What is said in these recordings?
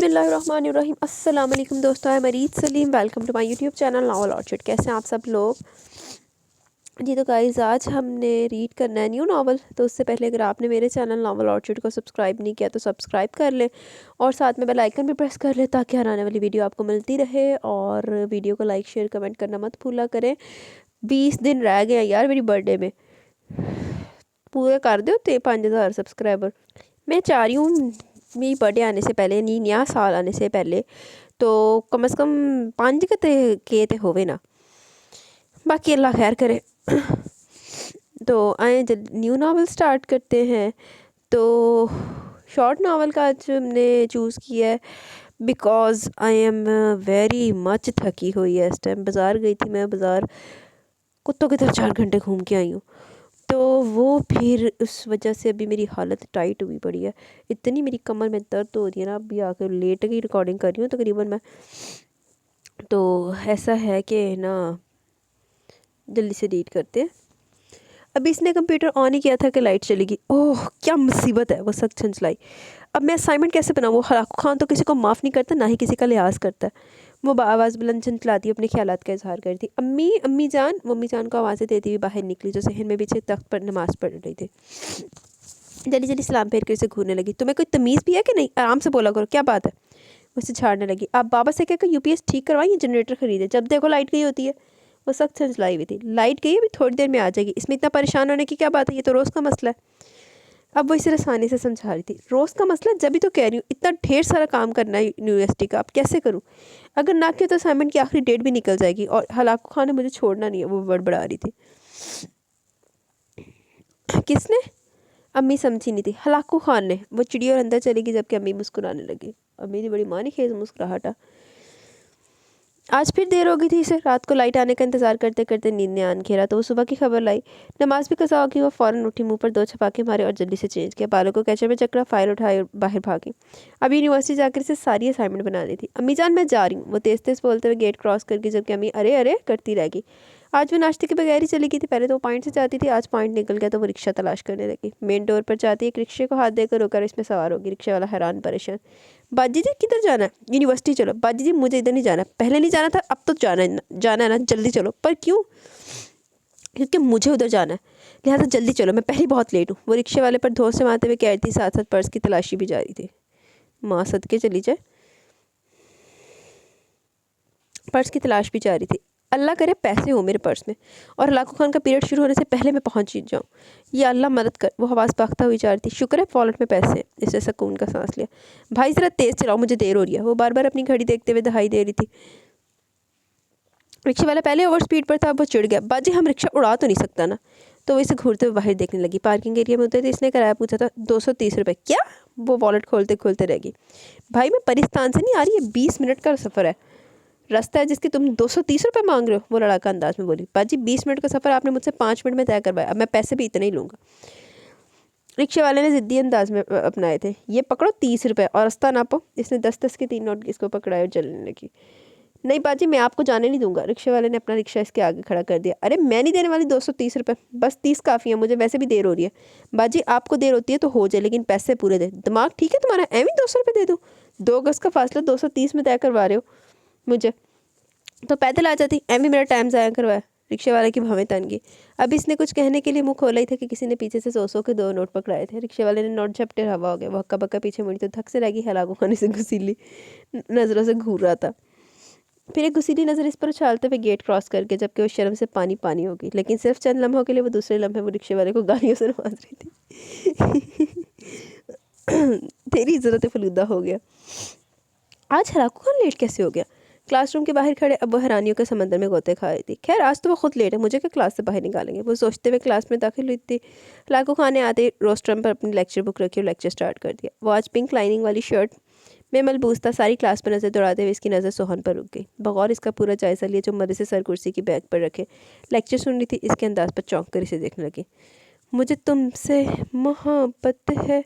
बिस्मिल्लाहिर्रहमानिर्रहीम। अस्सलाम वालेकुम दोस्तों, मैं Mareed Saleem. Welcome to my YouTube channel novel orchid. कैसे हैं आप सब लोग? जी तो गाइस, आज हमने रीड करना है न्यू नावल। तो उससे पहले अगर आपने मेरे चैनल नॉवल ऑर्चिड को सब्सक्राइब नहीं किया तो सब्सक्राइब कर लें और साथ में बेल आइकन भी प्रेस कर लें ताकि हर आने वाली वीडियो आपको मिलती रहे। और वीडियो को लाइक शेयर कमेंट करना मत भूला करें। 20 दिन रह गए हैं यार मेरी बर्थडे में, पूरे कर दो 5,000 सब्सक्राइबर। मैं चाह रही हूँ मेरी बर्थडे आने से पहले, नहीं नया साल आने से पहले तो कम से कम 5 के ते होवे ना, बाकी अल्लाह खैर करे। तो आए न्यू नावल स्टार्ट करते हैं। तो शॉर्ट नावल का आज हमने चूज़ किया है because I am very much थकी हुई है। इस टाइम बाज़ार गई थी मैं, बाज़ार कुत्तों की तरह 4 घंटे घूम के आई हूँ। तो वो फिर उस वजह से अभी मेरी हालत टाइट हुई पड़ी है। इतनी मेरी कमर में दर्द हो रही है ना, अभी आकर लेट गई रिकॉर्डिंग कर रही हूँ तकरीबन मैं। तो ऐसा है कि ना, जल्दी से रीड करते हैं। अभी इसने कंप्यूटर ऑन ही किया था कि लाइट चली गई। ओह क्या मुसीबत है, वो सख्त छंछलाई। अब मैं असाइनमेंट कैसे बनाऊँ? वो हलाकू खान तो किसी को माफ़ नहीं करता, ना ही किसी का लिहाज करता है। वो आवाज़ बुलंद छंछलाती अपने ख्यालात का इजहार करती। अम्मी अम्मी जान, मम्मी जान को आवाज़ें देती हुई बाहर निकली जो सहन में पीछे तख्त पर नमाज़ पढ़ रही थी। जल्दी जल्दी सलाम फेर के उसे घूरने लगी। तुम्हें कोई तमीज़ भी है कि नहीं? आराम से बोला करो, क्या बात है? उसे झाड़ने लगी। आप बाबा से कहकर यूपीएस ठीक करवाइए, जनरेटर खरीदे, जब देखो लाइट गई होती है। वो सख्त झंझलाई हुई थी। लाइट गई अभी थोड़ी देर में आ जाएगी, इसमें इतना परेशान होने की क्या बात है, ये तो रोज़ का मसला है। अब वो इसे आसानी से समझा रही थी। रोज़ का मसला? जब भी तो कह रही हूँ, इतना ढेर सारा काम करना है यूनिवर्सिटी का, अब कैसे करूँ? अगर ना किया तो असाइनमेंट की आखिरी डेट भी निकल जाएगी और हलाकू खान ने मुझे छोड़ना नहीं है, वो बड़बड़ा रही थी। किसने? अम्मी समझी नहीं थी। हलाकू खान ने। वो चिड़ी और अंदर चली गई जबकि अम्मी मुस्कुराने लगी। अम्मी की बड़ी मानी खेज मुस्कुराहट। आज फिर देर हो गई थी इसे। रात को लाइट आने का इंतजार करते करते नींद ने आन घेरा तो वो सुबह की खबर लाई। नमाज भी कज़ा होगी। वो फ़ौरन उठी, मुंह पर 2 छपाके मारे और जल्दी से चेंज किया। बालों को कैचर में चकरा, फाइल उठाई और बाहर भागी। अब यूनिवर्सिटी जाकर इसे सारी असाइनमेंट बनानी थी। अम्मी जान मैं जा रही हूँ, वो तेज़ तेज़ बोलते हुए गेट क्रॉस करके, जबकि अम्मी अरे अरे करती रह गई। आज वो नाश्ते के बगैर ही चली गई थी। पहले तो वो पॉइंट से जाती थी, आज पॉइंट निकल गया तो वो रिक्शा तलाश करने लगी। मेन डोर पर जाती एक रिक्शे को हाथ देकर रोकर इसमें सवार होगी। रिक्शे वाला हैरान परेशान। बाजी जी किधर जाना है? यूनिवर्सिटी चलो। बाजी जी मुझे इधर नहीं जाना, पहले नहीं जाना था, अब तो जाना है, जाना है ना, जल्दी चलो। पर क्यों? क्योंकि मुझे उधर जाना है, लिहाजा जल्दी चलो, मैं पहले बहुत लेट हूँ। वो रिक्शे वाले पर धोस से मारते हुए कह रही थी, साथ साथ पर्स की तलाशी भी जारी थी। माँ सदके चली जाए, पर्स की तलाश भी जारी थी। अल्लाह करे पैसे हो मेरे पर्स में और हलाकू खान का पीरियड शुरू होने से पहले मैं पहुंच जाऊँ। या अल्लाह मदद कर। वो आवाज़ भागता हुई जा रही थी। शुक्र है वॉलेट में पैसे हैं। इससे सुकून का सांस लिया। भाई ज़रा तेज़ चलाओ, मुझे देर हो रही है। वो बार बार अपनी घड़ी देखते हुए दहाई दे रही थी। रिक्शे वाला पहले ओवर स्पीड पर था, अब वो चिढ़ गया। बाजी हम रिक्शा उड़ा तो नहीं सकता ना? तो वो इसे घूरते हुए बाहर देखने लगी। पार्किंग एरिया में उतरे थे। इसने किराया पूछा था 230 रुपये। क्या? वो वॉलेट खोलते खोलते रह गई। भाई मैं पाकिस्तान से नहीं आ रही है, 20 मिनट का सफ़र है, रास्ता है जिसके तुम 230 रुपये मांग रहे हो। वो लड़ाका अंदाज में बोली। बाजी 20 मिनट का सफ़र आपने मुझसे 5 मिनट में तय करवाया, अब मैं पैसे भी इतने ही लूँगा। रिक्शे वाले ने ज़िद्दी अंदाज में अपनाए थे। ये पकड़ो 30 रुपये और रास्ता नापो। इसने 10-10 के 3 नोट इसको पकड़ाए और जलने लगी। नहीं बाजी मैं आपको जाने नहीं दूंगा। रिक्शे वाले ने अपना रिक्शा इसके आगे खड़ा कर दिया। अरे मैं नहीं देने वाली 230 रुपये, बस 30 काफ़ी है, मुझे वैसे भी देर हो रही है। बाजी आपको देर होती है तो हो जाए, लेकिन पैसे पूरे दे। दिमाग ठीक है तुम्हारा? एवं 200 रुपये दे दूँ? 2 गज़ का फासला 230 में तय करवा रहे हो मुझे, तो पैदल आ जाती। एवं मेरा टाइम ज़ाया करवाया। रिक्शे वाले की भवें तन गई। अब इसने कुछ कहने के लिए मुंह खोला ही था कि किसी ने पीछे से 100 के 2 नोट पकड़ाए थे। रिक्शे वाले ने नोट झपटे हवा हो गया। वो हक्का बक्का पीछे मुड़ी तो थक से लगी। हलाकू खाने से घुसीली नज़रों से घूर रहा था। फिर एक घुसीली नज़र इस पर उछालते हुए गेट क्रॉस करके, जबकि वो शर्म से पानी पानी हो गई। लेकिन सिर्फ चंद लम्हों के लिए। वो दूसरे लम्हे वो रिक्शे वाले को गालियों से नवाज रही थी। तेरी इज्जत फलूदा हो गया। आज हलाकू खान लेट कैसे हो गया? क्लासरूम के बाहर खड़े अब वो हैरानियों के समंदर में गोते खा रही थी। खैर आज तो वो खुद लेट है, मुझे क्या क्लास से बाहर निकालेंगे? वो सोचते हुए क्लास में दाखिल हुई थी। हलाकू खान ने आते रोस्ट्रम पर अपनी लेक्चर बुक रखी और लेक्चर स्टार्ट कर दिया। वो आज पिंक लाइनिंग वाली शर्ट में मलबूस था। सारी क्लास पर नज़र दौड़ाते हुए इसकी नज़र सोहन पर रुक गई। बगौर इसका पूरा जायज़ा लिया जो मदद से सर कुर्सी की बैग पर रखे लेक्चर सुन रही थी, इसके अंदाज पर चौंक कर इसे देखने लगी। मुझे तुमसे मोहब्बत है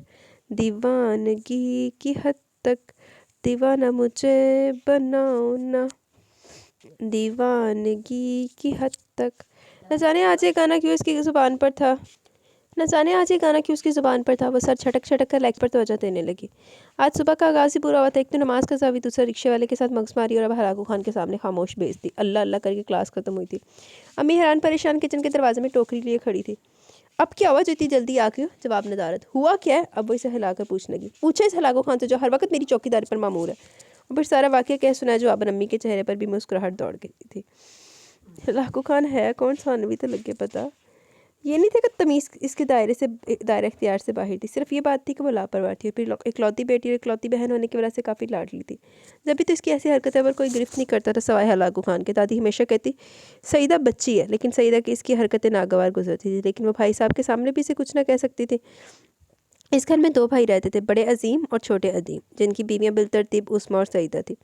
दीवानगी की हद तक, दीवाना मुझे बनाओ ना, दीवानगी की हद तक। न जाने आज ये गाना क्यों इसकी ज़ुबान पर था। न जाने आज ये गाना क्यों उसकी ज़ुबान पर था। वो सर छटक छटक कर लेग पर तवज्जो देने लगी। आज सुबह का आगाज़ ही पूरा हुआ था। एक तो नमाज का जावी, दूसरा रिक्शे वाले के साथ मगजमारी और अब हलाकू खान के सामने खामोश बेइज्जती। अल्लाह अल्लाह करके क्लास खत्म हुई थी। अम्मी हैरान परेशान किचन के दरवाजे में टोकरी लिए खड़ी थी। अब क्या हुआ जो इतनी जल्दी आ गई? जवाब नदारत। हुआ क्या है? अब वो इसे हिलाकर पूछने लगी। पूछे इस हलाकू खान से जो हर वक्त मेरी चौकीदारी पर मामूर है। और फिर सारा वाक़या कह सुनाया जो अब अम्मी के चेहरे पर भी मुस्कुराहट दौड़ गई थी। हलाकू खान है कौन? सानवी तो लगे पता। ये नहीं था कि तमीज़ इसके दायरे इख्तियार से बाहर थी। सिर्फ ये बात थी कि वो लापरवाह थी और फिर इकलौती बेटी और इकलौती बहन होने की वजह से काफ़ी लाडली थी। जब भी तो इसकी ऐसी हरकतें पर कोई गिरफ्त नहीं करता था सिवाय हलाकू खान के। दादी हमेशा कहती सईदा बच्ची है, लेकिन सईदा की इसकी हरकतें नागवार गुजरती थी। लेकिन वो भाई साहब के सामने भी इसे कुछ ना कह सकती थी। इस घर में 2 भाई रहते थे, बड़े अजीम और छोटे अदीम, जिनकी बीवियाँ बिलतरतीब उस्मा और सईदा थी।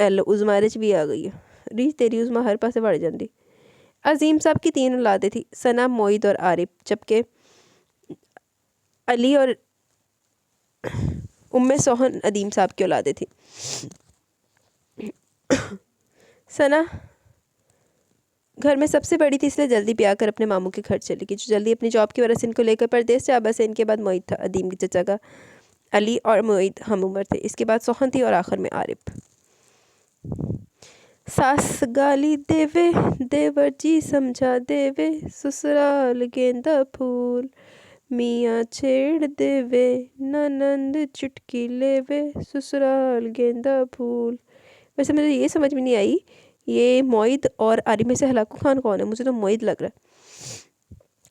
एलो उज़मारिच भी आ गई है। रीच तेरी उज़मा हर पासे बढ़ जाती। अजीम साहब की 3 औलादें थी, सना, मोईद और आरिफ, जबकि अली और उम्मे सोहन अदीम साहब की औलादें थी। सना घर में सबसे बड़ी थी, इसलिए जल्दी ब्याह कर अपने मामू के घर चली गई, जो जल्दी अपनी जॉब की वजह से इनको लेकर परदेश जा बसे। इनके बाद मोईद था, अदीम की चचा का। अली और मोईद हम उम्र थे। इसके बाद सोहन थी और आखिर में आरिफ। सास गाली देवे, देवर जी समझा देवे, ससुराल गेंदा फूल, मियाँ छेड़ देवे, ननंद चुटकी लेवे, ससुराल गेंदा फूल। वैसे मुझे ये समझ में नहीं आई, ये मोईद और आरिफ में से हलाकू खान कौन है? मुझे तो मोईद लग रहा है।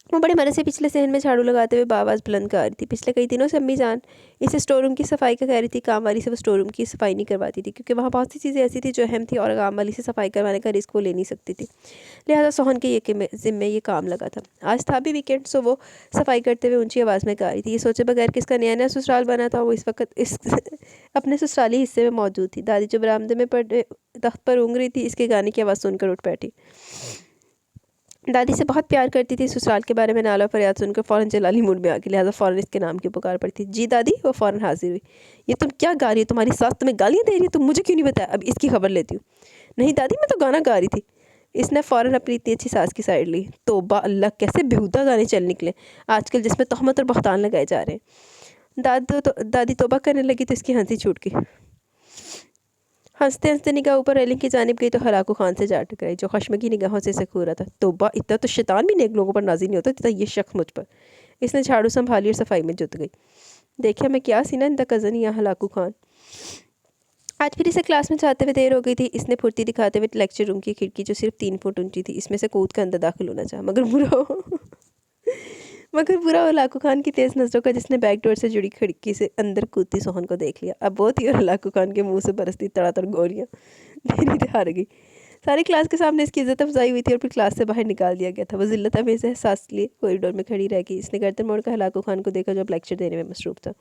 वो बड़े मज़े से पिछले सहन में झाड़ू लगाते हुए आवाज़ बुलंद कर रही थी। पिछले कई दिनों से अम्मी जान इसे स्टोर रूम की सफाई का कह रही थी। काम वाली से वो स्टोर रूम की सफाई नहीं करवाती थी, क्योंकि वहाँ बहुत सी चीज़ें ऐसी थी जो अहम थी और काम वाली से सफाई करवाने का रिस्क वो ले नहीं सकती थी। लिहाजा सोहन के ज़िम्मे ये काम लगा था। आज था भी वीकेंड, सो वो सफाई करते हुए ऊंची आवाज़ में गा रही थी। ये सोचे बगैर किसका नया नया ससुराल बना था, वो इस वक्त इस अपने ससुराली हिस्से में मौजूद थी। दादी जो बरामदे में तख्त पर ऊँग रही थी, इसके गाने की आवाज़ सुनकर उठ बैठी। दादी से बहुत प्यार करती थी। ससुराल के बारे में नाला फरियाद सुनकर फ़ौरन जलाली मूड में आ गई, लिहाजा फ़ौरन इसके नाम की पुकार पड़ी थी। जी दादी। वो फ़ौरन हाजिर हुई। ये तुम क्या गा रही हो? तुम्हारी सास तुम्हें गालियाँ दे रही है? तुम मुझे क्यों नहीं बताया? अब इसकी खबर लेती हूँ। नहीं दादी, मैं तो गाना गा रही थी। इसने फ़ौरन अपनी इतनी अच्छी सास की साइड ली। तौबा अल्लाह, कैसे बेहुदा गाने चल निकले आजकल, जिसमें तहमत और बहतान लगाए जा रहे हैं। दादी तौबा करने लगी तो इसकी हंसी छूट गई। हंसते हंसते निगाह ऊपर रेलिंग की जानिब गई तो हलाकू खान से जा टकराई, जो खशमगी निगाहों से इसे घूर रहा था। तौबा, इतना तो शैतान भी नेक लोगों पर नाज़िर नहीं होता जितना ये शख्स मुझ पर। इसने झाड़ू संभाली और सफाई में जुट गई। देखिए मैं क्या सीना इनका कज़न या हलाकू खान। आज फिर इसे क्लास में जाते हुए देर हो गई थी। इसने फुर्ती दिखाते हुए लेक्चर रूम की खिड़की, जो सिर्फ 3 फुट ऊंची थी, इसमें से कूद कर अंदर दाखिल होना चाहा, मगर बुरा हलाकू खान की तेज़ नज़रों का, जिसने बैक डोर से जुड़ी खिड़की से अंदर कूदती सोहन को देख लिया। अब वो थी और हलाकू खान के मुंह से बरसती तड़ातड़ गोलियाँ धीरे धीरे हार गई। सारी क्लास के सामने इसकी इज्जत अफजाई हुई थी और फिर क्लास से बाहर निकाल दिया गया था। वो जिल्लत में से एहसास लिए कॉरिडोर में खड़ी रह गई। इसने गर्दन मोड़ कर हलाकू खान को देखा, जो अब लेक्चर देने में मसरूफ़ था।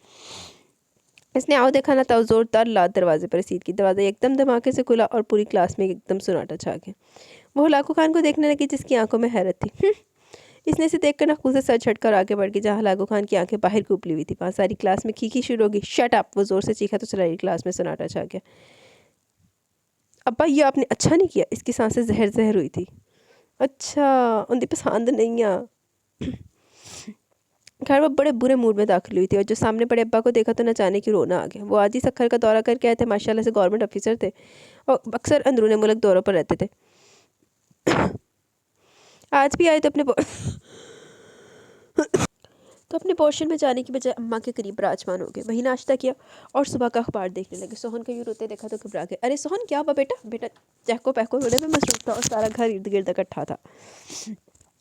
इसने आओ देखा ना था, ज़ोरदार लात दरवाजे पर रसीद की। दरवाज़ा एकदम धमाके से खुला और पूरी क्लास में एकदम सन्नाटा छा गया। वो हलाकू खान को देखने लगी, जिसकी आंखों में हैरत थी। इसने इसे देखकर नखून से सर झटकर आगे बढ़ गई। जहाँ हलाकू खान की आंखें बाहर को उपली हुई थी, वहाँ सारी क्लास में खीखी शुरू होगी। Shut up! वो ज़ोर से चीखा तो सारी क्लास में सन्नाटा छा गया। अब्बा, ये आपने अच्छा नहीं किया। इसकी सांसें जहर जहर हुई थी। अच्छा, उनकी पसंद नहीं आ। खैर वो बड़े बुरे मूड में दाखिल हुई थी और जो सामने बड़े अब्बा को देखा तो न जाने की रोना आ गया। वो आज ही सखर का दौरा करके आए थे। माशाल्लाह से गवर्नमेंट ऑफिसर थे और अक्सर अंदरूनी मुल्क दौरों पर रहते थे। आज भी आए तो अपने पोर्शन में जाने की बजाय अम्मा के करीब विराजमान हो गए। वही नाश्ता किया और सुबह का अखबार देखने लगे। सोहन को यूँ रोते देखा तो घबरा गए। अरे सोहन, क्या हुआ बेटा? बेटा चहको पहको रोने में मसरूफ था और सारा घर इर्द गिर्द इकट्ठा था।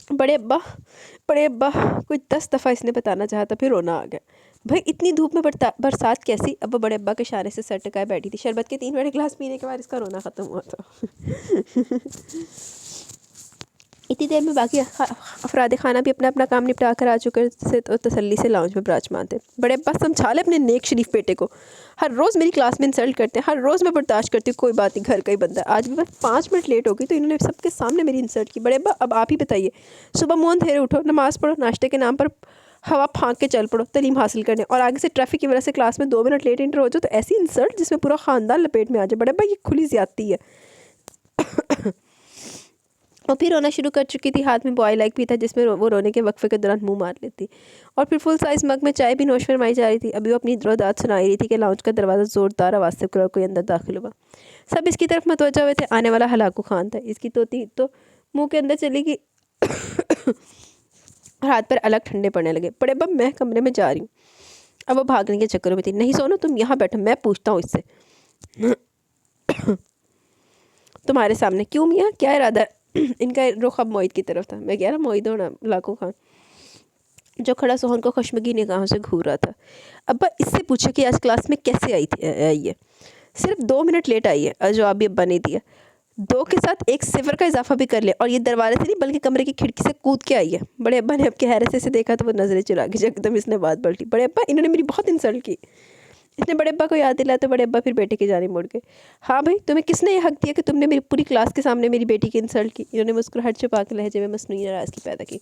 बड़े अब्बा कोई 10 दफ़ा इसने बताना चाहा था, फिर रोना आ गया। भाई इतनी धूप में बरसात कैसी? अब वो बड़े अब्बा के इशारे से सर टकाए बैठी थी। शरबत के 3 बड़े गिलास पीने के बाद इसका रोना ख़त्म हुआ था। इतनी देर में बाकी अफराद खाना भी अपना अपना काम निपटा कर आ चुके से तो तसल्ली से लाउंज में विराजमान थे। बड़े अब्बा, समझा ले अपने नेक शरीफ बेटे को। हर रोज़ मेरी क्लास में इंसल्ट करते हैं, हर रोज़ मैं बर्दाश्त करती हूँ, कोई बात नहीं, घर का ही बंदा है। आज भी बस 5 मिनट लेट हो गई तो इन्होंने सबके सामने मेरी इंसल्ट की। बड़े अब्बा, अब आप ही बताइए। सुबह मुँह अंधेरे उठो, नमाज़ पढ़ो, नाश्ते के नाम पर हवा फाँक के चल पड़ो तालीम हासिल करने, और आगे से ट्रैफिक की वजह से क्लास में 2 मिनट लेट इंटर हो जाओ तो ऐसी इंसल्ट जिसमें पूरा ख़ानदान लपेट में आ जाए। बड़े अब्बा, ये खुली ज़्यादती है। और फिर रोना शुरू कर चुकी थी। हाथ में बॉय लाइक भी था जिसमें वो रोने के वक्फे के दौरान मुंह मार लेती। और फिर फुल साइज़ मग में चाय भी नोश फरमाई जा रही थी। अभी वो अपनी रोदात सुनाई रही थी कि लाउंज का दरवाज़ा ज़ोरदार आवाज़ से खुला और कोई अंदर दाखिल हुआ। सब इसकी तरफ मतवज्जा हुए थे। आने वाला हलाकू खान था। इसकी तोती तो मुँह के अंदर चली गई और हाथ पर अलग ठंडे पड़ने लगे। बड़े अब्बा मैं कमरे में जा रही हूँ। अब वो भागने के चक्करों में थी। नहीं सोनो, तुम यहाँ बैठो, मैं पूछता हूँ इससे तुम्हारे सामने। क्यों मियाँ, क्या इरादा है? इनका रुख अब मोहित की तरफ था। मैं कह रहा मोहित होना लाखों खान, जो खड़ा सोहन को खुशमगी निगाहों से घूर रहा था। अब्बा इससे पूछे कि आज क्लास में कैसे आई है। सिर्फ 2 मिनट लेट आई है। और जवाब भी अब्बा ने दिया। 2 के साथ एक सिफर का इजाफा भी कर ले, और ये दरवाजे से नहीं बल्कि कमरे की खिड़की से कूद के आई है। बड़े अब्बा ने अब के हैरत से देखा तो वो नजरें चुरा के एकदम इसने बात पलटी। बड़े अब्बा, इन्होंने मेरी बहुत इंसल्ट की। इसने बड़े अब्बा को याद दिलाया तो बड़े अब्बा फिर बेटे की जानिब मुड़ गए। हाँ भाई, तुम्हें किसने ये हक दिया कि तुमने मेरी पूरी क्लास के सामने मेरी बेटी की इंसल्ट की? इन्होंने मुस्कुराहट छुपा के लहजे में मसनूई नाराज़गी पैदा की।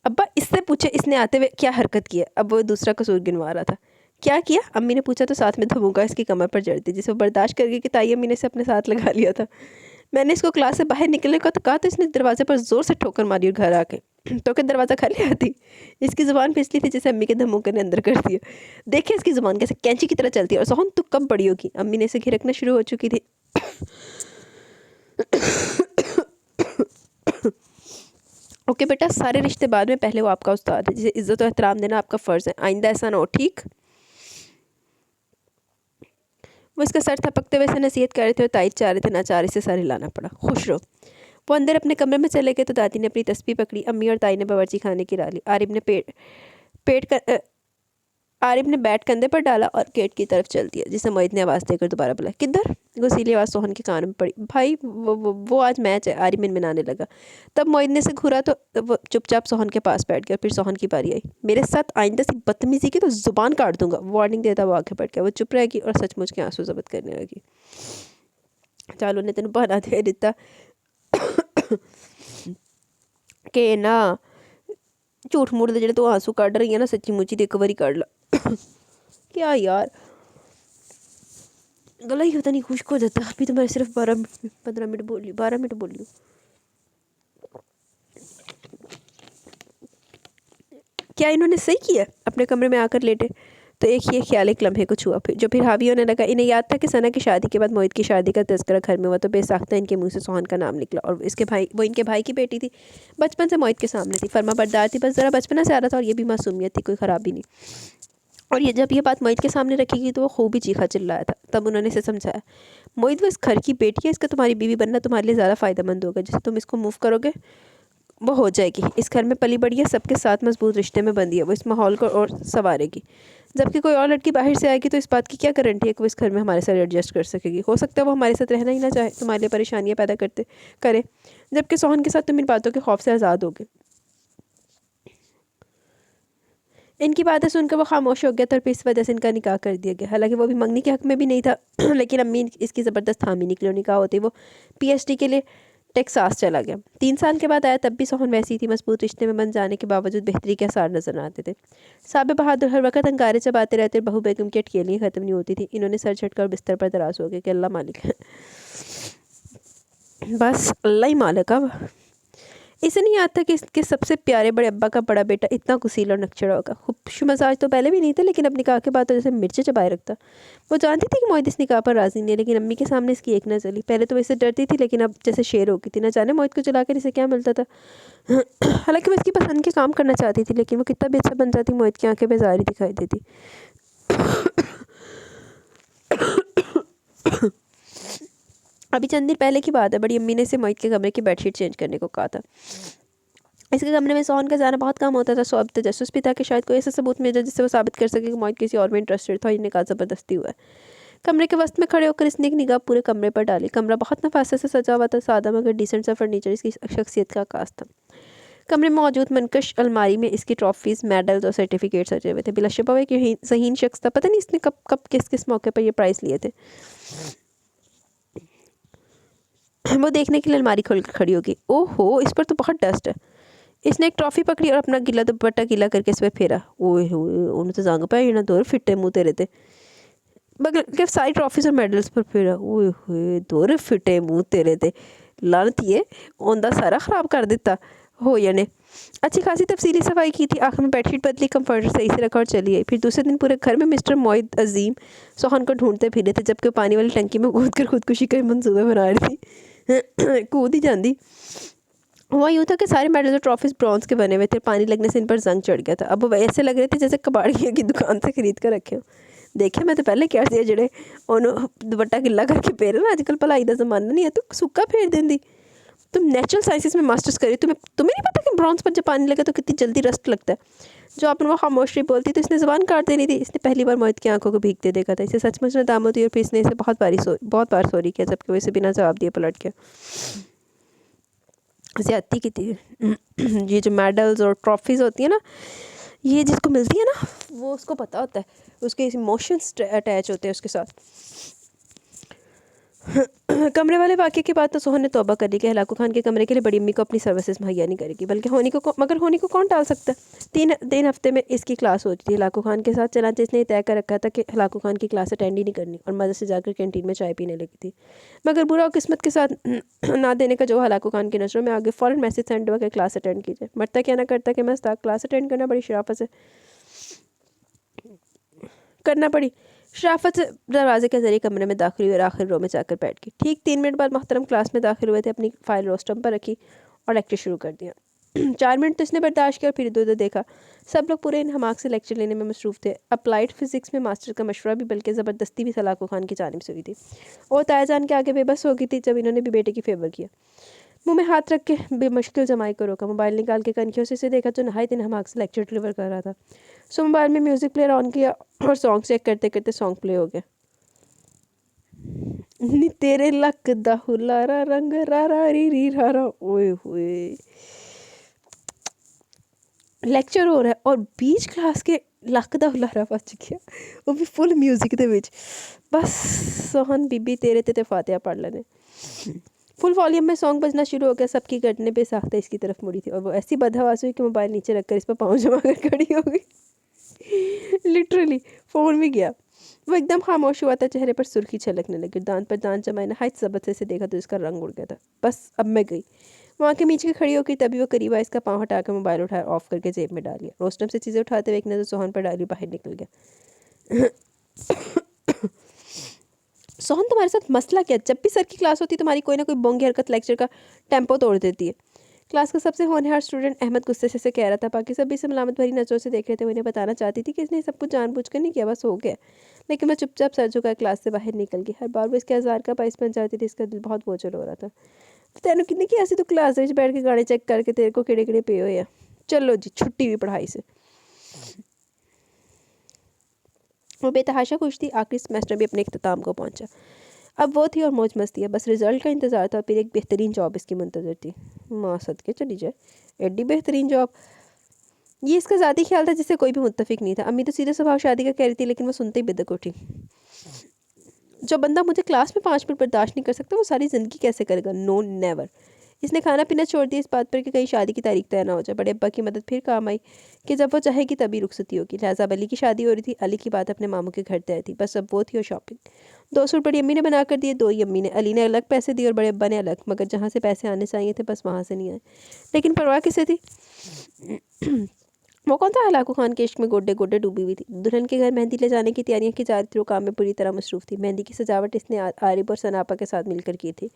अब्बा इससे पूछे इसने आते हुए क्या हरकत की है। अब वो दूसरा कसूर गिनवा रहा था। क्या किया? अम्मी ने पूछा तो साथ में धमूका इसकी कमर पर जड़ती, जिसे वो बर्दाश्त करके कि ताई अम्मी ने इसे अपने साथ लगा लिया था। मैंने इसको क्लास से बाहर निकलने का तो कहा तो इसने दरवाजे पर जोर से ठोकर मारी और घर आके तो क्या दरवाज़ा खाली आती। इसकी ज़ुबान फिसली थी जैसे अम्मी के धमूके ने अंदर कर दिया। देखिए इसकी ज़ुबान कैसे कैंची की तरह चलती है। और सोहन तू कब बड़ी होगी? अम्मी ने इसे घिरकना शुरू हो चुकी थी। ओके बेटा, सारे रिश्ते बाद में, पहले वो आपका उस्ताद है जिसे इज्जत और एहतराम देना आपका फ़र्ज़ है। आइंदा ऐसा ना हो, ठीक? वो इसका सर थपकते हुए इसे नसीहत कर रहे थे और ताईद चाह रहे थे। ना चाह रहे से सर हिलाना पड़ा। खुश रहो। वो अंदर अपने कमरे में चले गए तो दादी ने अपनी तस्बीह पकड़ी। अम्मी और ताई ने बावर्ची खाने की ला ली। आरिफ ने बैट कंधे पर डाला और गेट की तरफ चल दिया, जिसे मोहित ने आवाज़ देकर दोबारा बुलाया। किधर? गुस्सीली आवाज़ सोहन के कान में पड़ी। भाई वो आज मैच है, आरिफ मिनमिनाने लगा। तब मोहित ने से घूरा तो वो चुपचाप सोहन के पास बैठ गया। फिर सोहन की बारी आई। मेरे साथ आइंदा सी बदतमीजी की तो ज़ुबान काट दूंगा, वार्निंग देता वो आगे बढ़ गया। वो चुप रहेगी और सचमुच के आंसू जब्त करने लगी। चालू ने तेन बहाना दे दिता कि ना झूठ मूठ दे जेह्ड़े तू आंसू कड्ढ रही है ना, सच्ची मुच्ची ते इक बारी कड्ढ ला। क्या यार, गला ही होता नहीं खुश्क हो जाता। अभी तो मैं सिर्फ 15 मिनट बोली, 12 मिनट बोली। क्या इन्होंने सही किया? अपने कमरे में आकर लेटे तो एक ही ख्याल एक लम्हे को छुआ, फिर हावी होने लगा। इन्हें याद था कि सना की शादी के बाद मोहित की शादी का तज़किरा घर में हुआ तो बेसाख्ता इनके मुंह से सोहन का नाम निकला। और वो इनके भाई की बेटी थी। बचपन से मोहित के सामने थी, फर्मा बरदार थी, बस ज़रा बचपना से आ रहा था। और ये भी मासूमियत थी, कोई ख़राबी नहीं। और जब ये बात मोहित के सामने रखी गई तो वो खूब ही चीखा चिल्लाया था। तब उन्होंने इसे समझाया, मोहित वो इस घर की बेटी है, इसका तुम्हारी बीवी बनना तुम्हारे लिए ज़्यादा फ़ायदेमंद होगा। जिसे तुम इसको मूव करोगे वो हो जाएगी। इस घर में पली बड़ी है, सबके साथ मजबूत रिश्ते में बंधी है, वो इस माहौल को और संवारेगी। जबकि कोई और लड़की बाहर से आएगी तो इस बात की क्या गारंटी है कि वो इस घर में हमारे साथ एडजस्ट कर सकेगी? हो सकता है वो हमारे साथ रहना ही ना चाहे, तुम्हारे लिए परेशानियाँ पैदा करे। जबकि सोहन के साथ तुम इन बातों के खौफ से आज़ाद होगे। इनकी बातें सुनकर वो खामोश हो गया था और फिर इस वजह से इनका निकाह कर दिया गया। हालांकि वो भी मंगनी के हक़ में भी नहीं था लेकिन अम्मी इसकी ज़बरदस्त हामी निकली और निकाह होते वो PhD के लिए टेक्सास चला गया। 3 साल के बाद आया तब भी सोहन वैसी थी। मजबूत रिश्ते में बन जाने के बावजूद बेहतरी के आसार नजर आते थे। साबिर बहादुर हर वक्त अंगारे चबाते रहते और बहू बेगम की अटकेलियाँ ख़त्म नहीं होती थी। इन्होंने सर झटका और बिस्तर पर दराज हो गया कि अल्लाह मालिक है, बस अल्लाह ही मालिक। अब इसे नहीं आता कि इसके सबसे प्यारे बड़े अब्बा का बड़ा बेटा इतना गुसील और नकचड़ा होगा। खुश मजाज तो पहले भी नहीं था, लेकिन अब निकाह के बाद तो जैसे मिर्चें चबाए रखता। वो जानती थी कि मोहित इस निकाह पर राज़ी नहीं है, लेकिन अम्मी के सामने इसकी एक न चली। पहले तो वो इससे डरती थी, लेकिन अब जैसे शेर हो गई थी। न जाने मोहित को चलाकर इसे क्या मिलता था। हालांकि मैं इसकी पसंद के काम करना चाहती थी, लेकिन वो कितना भी अच्छा बन जाती, मोहित की आंखें बेजारी दिखाई देती। अभी चंद दिन पहले की बात है, बड़ी अम्मी ने इसे मोहित के कमरे की बेडशीट चेंज करने को कहा था। इसके कमरे में सोहन का जाना बहुत कम होता था। सो अब तजस्सुस भी था कि शायद कोई ऐसा सबूत मिल जाए जिससे वो साबित कर सके कि मोहित किसी और में इंटरेस्टेड था। इन्हें कहा ज़बरदस्ती हुआ है। कमरे के वस्त में खड़े होकर इसने एक निगाह पूरे कमरे पर डाली। कमरा बहुत नफासत से सजा हुआ था। सादा मगर डिसेंट सा फर्नीचर इसकी शख्सियत का आकाश था। कमरे में मौजूद मनकश अलमारी में इसकी ट्रॉफीज़, मेडल्स और सर्टिफिकेट सजे हुए थे। बिलाशुबा वो एक ज़हीन शख्स था। पता नहीं इसने कब किस मौके पर ये प्राइज़ लिए थे। वो देखने के लिए अलमारी खोल कर खड़ी होगी। ओहो, इस पर तो बहुत डस्ट है। इसने एक ट्रॉफी पकड़ी और अपना गिला दुपट्टा गीला करके इस पर फेरा। ओए होए, उन्हें तो जंग पाया ना, दौर फिटे मुँह तेरे थे। बगल के सारी ट्रॉफीज़ और मेडल्स पर फेरा। ओए होए, दौर फिटे मुँह तेरे थे। लानतीए ओंदा सारा ख़राब कर दिता हो या ने। अच्छी खासी तफसीली सफाई की थी, आखिर में बेडशीट बदली, कंफर्टर सही से रखा और चली आई। फिर दूसरे दिन पूरे घर में मिस्टर मोहित अजीम सोहन को ढूंढते फिरे थे, जबकि वो पानी वाली टंकी में कूद कर खुदकुशी का मंसूबे बना रही थी। कूद ही जाती। हुआ यूँ था कि सारे मेडल और ट्रॉफीज ब्रॉन्ज के बने हुए थे, पानी लगने से इन पर जंग चढ़ गया था। अब वो ऐसे लग रहे थे जैसे कबाड़िया की दुकान से खरीद कर रखे हो। देखे मैं तो पहले क्या दिया जड़े दुपट्टा गिला करके फेरे ना, आजकल भलाई का जमाना नहीं है, तो सुक्का फेर देंदी। तुम नेचुरल साइंसेस में मास्टर्स करी, तुम्हें नहीं पता कि ब्रॉन्ज पर जब पानी लगे तो कितनी जल्दी रस्ट लगता है। जो आपने वो खामोशी बोलती तो इसने ज़बान काट देनी थी। इसने पहली बार मोहित की आंखों को भीगते देखा था। इसे सचमुच में दामोदी और फिर इसने इसे बहुत बार सॉरी किया, जबकि वो इसे बिना जवाब दिए पलट गया। ज़्यादती की थी। ये जो मेडल्स और ट्रॉफीज़ होती है ना, ये जिसको मिलती है ना, वो उसको पता होता है, उसके इमोशंस अटैच होते हैं उसके साथ। कमरे वाले वाक़े के बाद तो सोहन ने तौबा कर ली कि हलाकू खान के कमरे के लिए बड़ी अम्मी को अपनी सर्विसेज मुहैया नहीं करेगी, बल्कि होनी को कौन टाल सकता है। 3 हफ्ते में इसकी क्लास होती थी हलाकू खान के साथ। चनाचे इसने तय कर रखा था कि हलाकू खान की क्लास अटेंड ही नहीं करनी, और मज़े से जाकर कैंटीन में चाय पीने लगी थी। मगर बुरा और किस्मत के साथ ना देने का जो हलाकू खान की नज़रों में आगे फ़ौरन मैसेज सेंड हुआ कि क्लास अटेंड कीजिए। मरता क्या ना करता कि मस्ताक क्लास अटेंड करना बड़ी शराफत से करना पड़ी। शराफत से दरवाजे के जरिए कमरे में दाखिल हुई और आखिर रो में जाकर बैठ गई। ठीक 3 मिनट बाद मोहतरम क्लास में दाखिल हुए थे, अपनी फ़ाइल रोस्टम पर रखी और लेक्चर शुरू कर दिया। 4 मिनट तो इसने बर्दाश्त किया और फिर इधर उधर देखा। सब लोग पूरे इन हमाक से लेक्चर लेने में मसरूफ़ थे। अप्लाइड फ़िज़िक्स में मास्टर का मशवरा भी, बल्कि ज़बरदस्ती भी हलाकू खान की जानिब से हुई थी। और तायाजान के आगे बेबस हो गई थी जब इन्होंने भी बेटे की फेवर किया। मुंह में हाथ रख के बेमुश्किल जमाई को रोका। मोबाइल निकाल के कनखियों से इसे देखा जो नहायत इन हमाक से लेक्चर डिलीवर कर रहा था। सो मोबाइल में म्यूज़िक प्लेयर ऑन किया और सॉन्ग चेक करते करते सॉन्ग प्ले हो गया। नी तेरे लक दा हुलारा रंग रारा री री रारा, ओए होए। लेक्चर हो रहा है और बीच क्लास के लक दा हुलारा बज गया, वो भी फुल म्यूजिक दे विच। बस सोहन बीबी तेरे ते फातिहा पढ़ लेने। फुल वॉल्यूम में सॉन्ग बजना शुरू हो गया। सबकी गर्दनें बेसाख्ता इसकी तरफ मुड़ी थी और वो ऐसी बदहवास हुई कि मोबाइल नीचे रखकर इस पर पाँव जमा कर खड़ी हो गई। लिटरली फ़ोन भी गया। वो एकदम खामोश हुआ था, चेहरे पर सुर्खी छलकने लगी। दांत पर दांत जमाए नहायत ज़बत से देखा तो इसका रंग उड़ गया था। बस अब मैं गई। वहाँ के नीचे खड़ी होकर तभी वो करीब आया, इसका पाँव हटाकर मोबाइल उठाया, ऑफ करके जेब में डाल लिया। रोस्टम से चीज़ें उठाते हुए एक नज़र सोहन पर डाली, बाहर निकल गया। सोहन तुम्हारे साथ मसला क्या? जब भी सर की क्लास होती तुम्हारी कोई ना कोई बोंगी हरकत लेक्चर का टेम्पो तोड़ देती है। क्लास का सबसे होनहार स्टूडेंट अहमद गुस्से से कह रहा था। बाकी सब भी मलामत भरी नज़रों से देख रहे थे। उन्हें बताना चाहती थी कि इसने सब कुछ जानबूझकर नहीं किया, बस हो गया। लेकिन मैं चुपचाप सर झुका क्लास से बाहर निकल गई। हर बार वो इसके आज़ार का बाइस बन जाती थी। इसका दिल बहुत बोझल हो रहा था। तेन कि ऐसी तो क्लास में बैठ के गाने चेक करके तेरे को किड़े किड़े पे हो। चलो जी, छुट्टी हुई पढ़ाई से। वो बेतहाशा खुश थी। आखिरी सेमेस्टर भी अपने इख्तिताम को पहुंचा। अब वो थी और मौज मस्ती है, बस रिजल्ट का इंतज़ार था और फिर एक बेहतरीन जॉब इसकी मुंतज़र थी। माँ सदके चली जाए, एडी बेहतरीन जॉब। ये इसका ज़ाती ख्याल था जिससे कोई भी मुत्तफिक नहीं था। अम्मी तो सीधे स्वभाव शादी का कह रही थी, लेकिन वो सुनते ही बिदक उठी। जो बंदा मुझे क्लास में 5 मिनट बर्दाश्त नहीं कर सकता, वो सारी ज़िंदगी कैसे करेगा? No never. इसने खाना पीना छोड़ दिया इस बात पर कि कहीं शादी की तारीख तय ना हो जाए। बड़े अब्बा की मदद फिर काम आई कि जब वो चाहेगी तभी रुखसती होगी। लिहाजा अब अली की शादी हो रही थी। अली की बात अपने मामू के घर तय थी, बस अब वो थी और शॉपिंग। 2 सूट बड़ी अम्मी ने बना कर दिए, 2 ही अम्मी ने। अली ने अलग पैसे दिए और बड़े अब्बा ने अलग, मगर जहाँ से पैसे आने चाहिए थे बस वहाँ से नहीं आए। लेकिन परवाह किसे थी? वो कौन था हलाकू खान के इश्क में गोडे गोडे डूबी हुई थी। दुल्हन के घर मेहंदी ले जाने की तैयारियां की जा रही थी। वो काम में पूरी तरह मसरूफ़ थी। मेहंदी की सजावट इसने आरिफ और सनापा के साथ मिलकर की थी।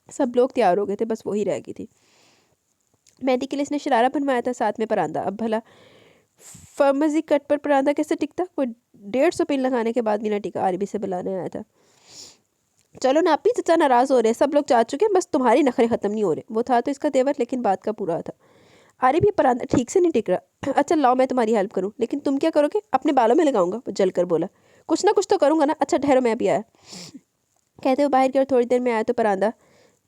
सब लोग तैयार हो गए थे, बस वही रह गई थी। मेहंदी के लिए इसने शरारा बनवाया था, साथ में परांदा। अब भला फर्मजी कट पर परांदा कैसे टिकता? वो 150 पिन लगाने के बाद भी ना टिका। आरबी से बुलाने आया था। चलो नापी, चचा नाराज़ हो रहे हैं, सब लोग जा चुके हैं, बस तुम्हारी नखरे ख़त्म नहीं हो रहे। वो था तो इसका तेवर, लेकिन बात का पूरा था। आरिफ ये परांदा ठीक से नहीं टिक रहा। अच्छा लाओ मैं तुम्हारी हेल्प करूँ। लेकिन तुम क्या करोगे? अपने बालों में लगाऊंगा, वो जल कर बोला। कुछ ना कुछ तो करूँगा ना। अच्छा ठहरो, मैं अभी आया। कहते हुए बाहर की ओर थोड़ी देर में आया तो परांदा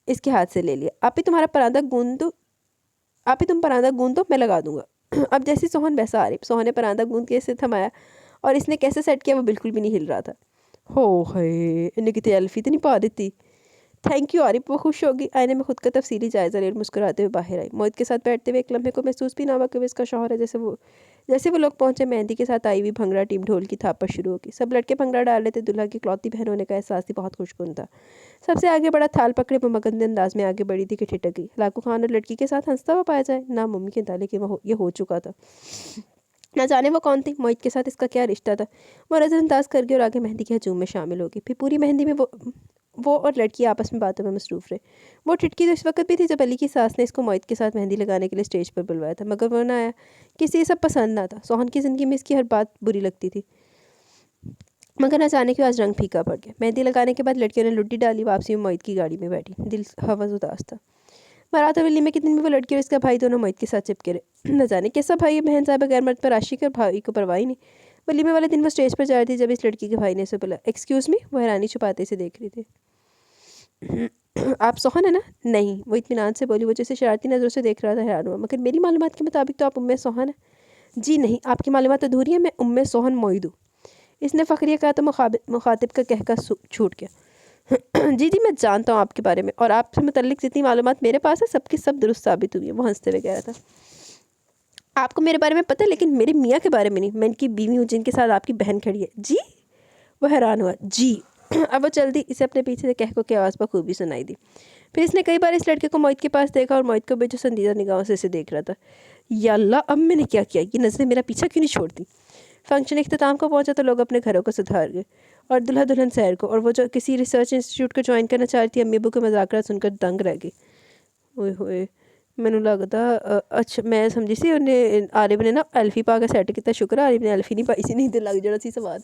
इसके हाथ से ले लिया। आप ही तुम्हारा परांदा गूंद दो, आप ही तुम परांदा गूंद दो, मैं लगा दूंगा। अब जैसी सोहन वैसा आरिफ। सोहन ने परांदा गूंद के इसे थमाया और इसने कैसे सेट किया वो बिल्कुल भी नहीं हिल रहा था। हो है, इन्हें कितनी एल्फी तो नहीं पा देती। थैंक यू आरिफ, वो खुश होगी। आईने में खुद का तफसीली जायज़ा ले मुस्कुराते हुए बाहर आई। मोहित के साथ बैठते हुए एक लम्हे को महसूस भी ना हुआ कि वो इसका शौहर है, जैसे वो जैसे वो लोग पहुंचे, मेहंदी के साथ आई हुई भंगड़ा टीम ढोल की थापड़ शुरू होगी। सब लड़के भंगड़ा डाल रहे थे। दुल्हा की इकलौती बहन होने का एहसास ही बहुत खुशकुन था। सबसे आगे बड़ा थाल पकड़े वो मगन अंदाज में आगे बढ़ी थी कि ठिठक गई। लाकू खान और लड़की के साथ हंसता हुआ पाया जाए, नामुमकिन था, लेकिन ये हो चुका था। न जाने वो कौन थी, मोहित के साथ इसका क्या रिश्ता था। वो नज़रअंदाज कर गई और आगे मेहंदी के हजूम में शामिल हो गई। फिर पूरी मेहंदी में वो और लड़की आपस में बातों में मसरूफ़ रहे। वो टिटकी तो इस वक्त भी थी जब अली की सास ने इसको मोहित के साथ मेहंदी लगाने के लिए स्टेज पर बुलवाया था, मगर वो ना आया। किसी ये सब पसंद ना था। सोहन की ज़िंदगी में इसकी हर बात बुरी लगती थी, मगर न जाने क्यों आज रंग फीका पड़ गया। मेहंदी लगाने के बाद लड़कियों ने लुड्डी डाली। वापसी में मोहित की गाड़ी में बैठी, दिल हवस उदास था। बारात हवेली में कितने भी वो लड़की और इसका भाई दोनों मोहित के साथ चिपके रहे। न जाने कैसा भाई बहन साहब बगैर मर्द पर आशिक और भाई को परवाही नहीं। वलीमे वाले दिन वो स्टेज पर जा रही थी जब इस लड़की के भाई ने उसे बोला, एक्सक्यूज़ मी। वो हैरानी छुपाते से देख रही थी। आप सोहन है ना? नहीं, वो इत्मीनान से बोली। वो जैसे शरारती नज़रों से देख रहा था, हैरान हुआ। मगर मेरी मालूमात के मुताबिक तो आप उम्मे सोहन है। जी नहीं, आपकी मालूमात अधूरी है। मैं उम्मे सोहन मोइद हूँ। इसने फ़खरिया कहा तो मुखातिब का कहका छूट गया। जी जी, मैं जानता हूँ आपके बारे में, और आपसे मुतल्लिक जितनी मालूमात मेरे पास है सबकी सब दुरुस्त साबित हुई है। वो हंसते हुए कह रहा था, आपको मेरे बारे में पता है, लेकिन मेरे मियाँ के बारे में नहीं। मैं इनकी बीवी हूँ जिनके साथ आपकी बहन खड़ी है। जी? वो हैरान हुआ। जी। अब वो जल्दी इसे अपने पीछे से कहको की आवाज़ बखूबी सुनाई दी। फिर इसने कई बार इस लड़के को मोहित के पास देखा और मोहित को भी जो संजीदा निगाहों से इसे देख रहा था। या अल्लाह, अब मैंने क्या किया? ये नज़रें मेरा पीछा क्यों नहीं छोड़ती? फंक्शन इख्तिताम को पहुंचा तो लोग अपने घरों को सुधार गए और दुल्हा दुल्हन सैर को, और वो जो किसी रिसर्च इंस्टीट्यूट को ज्वाइन करना चाह रही थी, अम्मी अबू के मजाकरा सुनकर दंग रह गई। ओए होए, मैनू लगता अच्छा मैं समझी सी उन्हें आरिफ ने ना एल्फी पा के सैट किया। शुक्र आरिफ ने एल्फी नहीं पाई सी, नहीं तो लग जाना सी सवाद।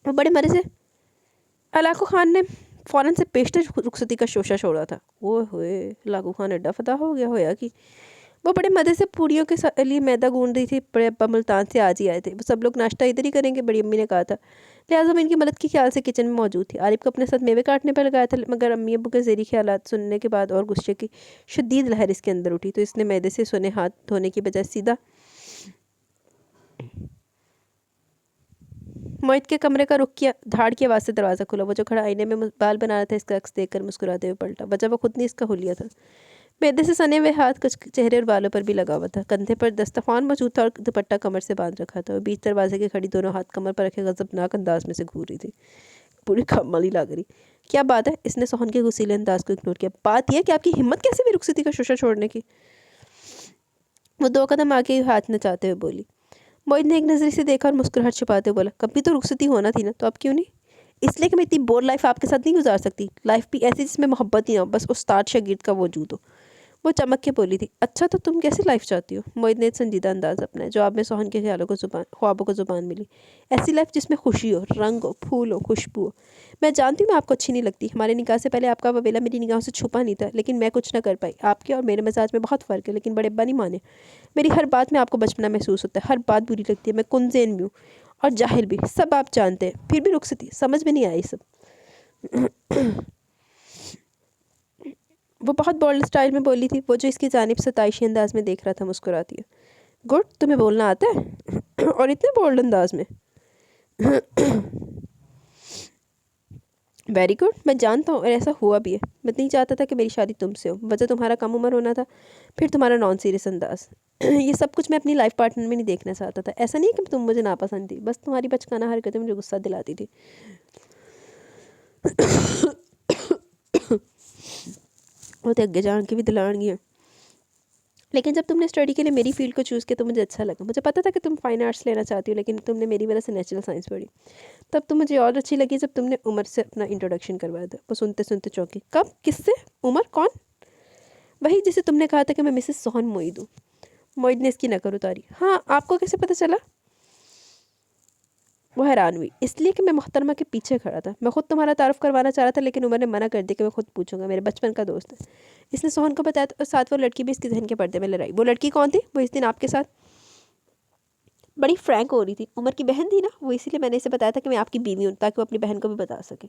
वो बड़े मज़े से लाकू खान ने फ़ौरन से पेशतर रुखसती का शोशा छोड़ा था। ओए होए, लाकू खान अड्डा फदा हो गया होया कि वो बड़े मज़े से पूड़ियों के लिए मैदा गूंद रही थी। बड़े अब्बा मुल्तान से आज ही आए थे। वो सब लोग नाश्ता इधर ही करेंगे, बड़ी अम्मी ने कहा था। लिहाजा वो इनकी मदद के ख्याल से किचन में मौजूद थी। आरिफ को अपने साथ मेवे काटने पर लगाया था, मगर अम्मी अब्बू के ज़ेरी ख्यालात सुनने के बाद और गुस्से की शदीद लहर इसके अंदर उठी, तो इसने मैदे से सोने हाथ धोने की बजाय सीधा मोहित के कमरे का रुख किया। धाड़ की आवाज़ से दरवाज़ा खुला। वो जो खड़ा आईने में बाल बना रहा था, इसका अक्स देखकर मुस्कुराते हुए पलटा। वजह वो खुद नहीं इसका हुलिया था। मैदे से सने हुए हाथ कुछ चेहरे और बालों पर भी लगा हुआ था। कंधे पर दस्तरखान मौजूद था और दुपट्टा कमर से बांध रखा था। और बीच दरवाजे के खड़ी दोनों हाथ कमर पर रखे गजबनाक अंदाज में से घूर रही थी। पूरी कमाल ही लग रही। क्या बात है? इसने सोहन के गुस्सीले अंदाज को इग्नोर किया। बात यह कि आपकी हिम्मत कैसे हुई रुखसती का शोशा छोड़ने की? वो 2 कदम आगे हाथ नचाते हुए बोली। मोहित ने एक नज़र से देखा और मुस्कुराहट छुपाते हुए बोला, कभी तो रुखसती होना थी ना, तो अब क्यों नहीं? इसलिए कि मैं इतनी बोर लाइफ आपके साथ नहीं गुजार सकती। लाइफ भी ऐसी जिसमें मोहब्बत ही ना हो, बस उस्ताद शागिर्द का वजूद हो। वो चमक के बोली थी। अच्छा, तो तुम कैसी लाइफ चाहती हो? मोहित ने संजीदा अंदाज अपनाया। जवाब में सोहन के ख्वाबों को ज़ुबान मिली। ऐसी लाइफ जिसमें खुशी हो, रंग हो, फूल हो, खुशबू हो। मैं जानती हूँ मैं आपको अच्छी नहीं लगती। हमारे निकाह से पहले आपका ववेला मेरी निगाहों से छुपा नहीं था, लेकिन मैं कुछ ना कर पाई। आपके और मेरे मिजाज में बहुत फ़र्क है, लेकिन बड़े अब्बा नहीं माने। मेरी हर बात में आपको बचपना महसूस होता है। हर बात बुरी लगती है। मैं कुंजेन भी हूँ और जाहिल भी, सब आप जानते हैं। फिर भी रुखसती समझ में नहीं आई सब। वो बहुत बोल्ड स्टाइल में बोली थी। वो जो इसकी जानिब सताइशी अंदाज में देख रहा था मुस्कुराती है। गुड, तुम्हें बोलना आता है? और इतने बोल्ड अंदाज में? वेरी गुड, मैं जानता हूँ और ऐसा हुआ भी है। मैं नहीं चाहता था कि मेरी शादी तुमसे हो। वजह तुम्हारा कम उम्र होना था, फिर तुम्हारा नॉन सीरियस अंदाज। ये सब कुछ मैं अपनी लाइफ पार्टनर में नहीं देखना चाहता था। ऐसा नहीं है कि तुम मुझे नापसंद थी, बस तुम्हारी बचकाना हरकतें मुझे गुस्सा दिलाती थी। वो तो अगे जान के भी दिलानी है। लेकिन जब तुमने स्टडी के लिए मेरी फील्ड को चूज़ किया तो मुझे अच्छा लगा। मुझे पता था कि तुम फाइन आर्ट्स लेना चाहती हो, लेकिन तुमने मेरी वजह से नेचुरल साइंस पढ़ी। तब तो मुझे और अच्छी लगी जब तुमने उमर से अपना इंट्रोडक्शन करवाया था। वो सुनते सुनते चौंकी। कब? किससे? उमर कौन? वही जिसे तुमने कहा था कि मैं मिसेस सोहन मोइद हूँ। मोइद ने इसकी नकल उतारी। हाँ, आपको कैसे पता चला? वो हैरान हुई। इसलिए कि मैं मोहतरमा के पीछे खड़ा था। मैं खुद तुम्हारा तारुफ करवाना चाह रहा था, लेकिन उमर ने मना कर दिया कि मैं खुद पूछूंगा। मेरे बचपन का दोस्त है। इसने सोहन को बताया तो साथ वो लड़की भी इसके जहन के पर्दे में लड़ाई। वो लड़की कौन थी? वो इस दिन आपके साथ बड़ी फ्रैंक हो रही थी। उमर की बहन थी ना, वो इसीलिए मैंने इसे बताया था कि मैं आपकी बीवी हूँ, ताकि वो अपनी बहन को भी बता सके।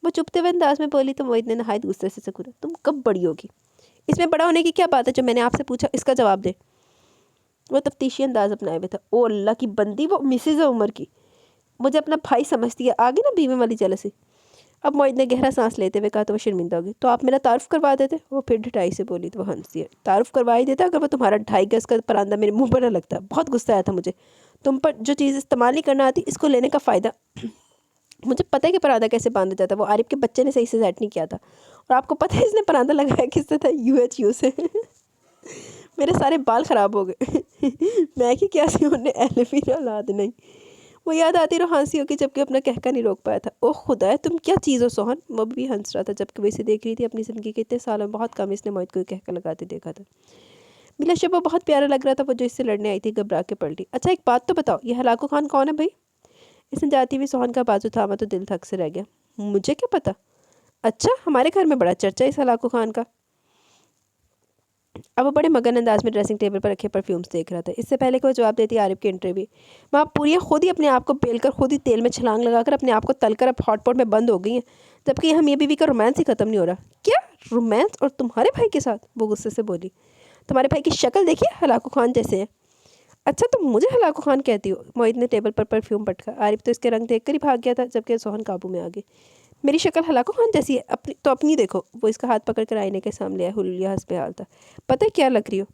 वो चुपते हुए अंदाज में बोली तो मोहित ने नहायत गुस्से से सकूरा। तुम कब बड़ी होगी? इसमें बड़ा होने की क्या बात है? जो मैंने आपसे पूछा इसका जवाब दे। वो तफ्तीशी अंदाज अपनाए हुए था। ओ अल्लाह की बंदी, वो मिसेज है उमर की। मुझे अपना भाई समझती है। आगे ना बीवी वाली जेलसी। अब मोहित ने गहरा सांस लेते हुए कहा तो वो शर्मिंदा होगी। तो आप मेरा तारुफ करवा देते। वो फिर ढिठाई से बोली। तो वो हंसी है। तारुफ करवा ही देता अगर वो तुम्हारा 2.5 गज का परांदा मेरे मुंह पर न लगता। बहुत गुस्सा आया था मुझे। तुम पर जो चीज़ इस्तेमाल नहीं करना आती इसको लेने का फ़ायदा। मुझे पता है कि परांदा कैसे बांधा जाता है। वो आरिफ के बच्चे ने सही से सेट नहीं किया था। और आपको पता है इसने परांदा लगाया किससे था? UHU से। मेरे सारे बाल ख़राब हो गए। मैं कि क्या सी उन्हें एलोवेरा ला दे नहीं। वो याद आती रहो हंसी होगी जबकि अपना कहका नहीं रोक पाया था। ओह खुदा है तुम क्या चीज़ हो सोहन। वो भी हंस रहा था जबकि वो इसे देख रही थी। अपनी ज़िंदगी के इतने सालों में बहुत कम इसने मोहित को कहका लगाते देखा था। मिला शब वो बहुत प्यारा लग रहा था। वो जो इससे लड़ने आई थी घबरा के पलटी। अच्छा एक बात तो बताओ ये हलाकू खान कौन है भाई? इसने जाती हुई सोहन का बाजू थामा तो दिल थक से रह गया। मुझे क्या पता। अच्छा हमारे घर में बड़ा चर्चा है इस हलाकू खान का। अब वो बड़े मगन अंदाज में ड्रेसिंग टेबल पर रखे परफ्यूम्स देख रहा था। इससे पहले कि वो जवाब देती आरिफ की एंट्री भी। वहाँ पूरियाँ खुद ही अपने आप को बेलकर खुद ही तेल में छलांग लगाकर अपने आप को तलकर अब हॉटपॉट में बंद हो गई हैं। जबकि हम ये बीवी का रोमांस ही ख़त्म नहीं हो रहा। क्या रोमांस? और तुम्हारे भाई के साथ? वो गुस्से से बोली। तुम्हारे भाई की शक्ल देखिए हलाकू खान जैसे है। अच्छा तुम मुझे हलाकू खान कहती हो? मोहित ने टेबल पर परफ्यूम पटका। आरिफ तो इसके रंग देख कर ही भाग गया था जबकि सोहन काबू में आ गई। मेरी शक्ल हलाकू खान जैसी है? अपनी देखो। वो इसका हाथ पकड़ कर आईने के सामने आया। हुलिया हंस पे हाल था। पता है क्या लग रही हो?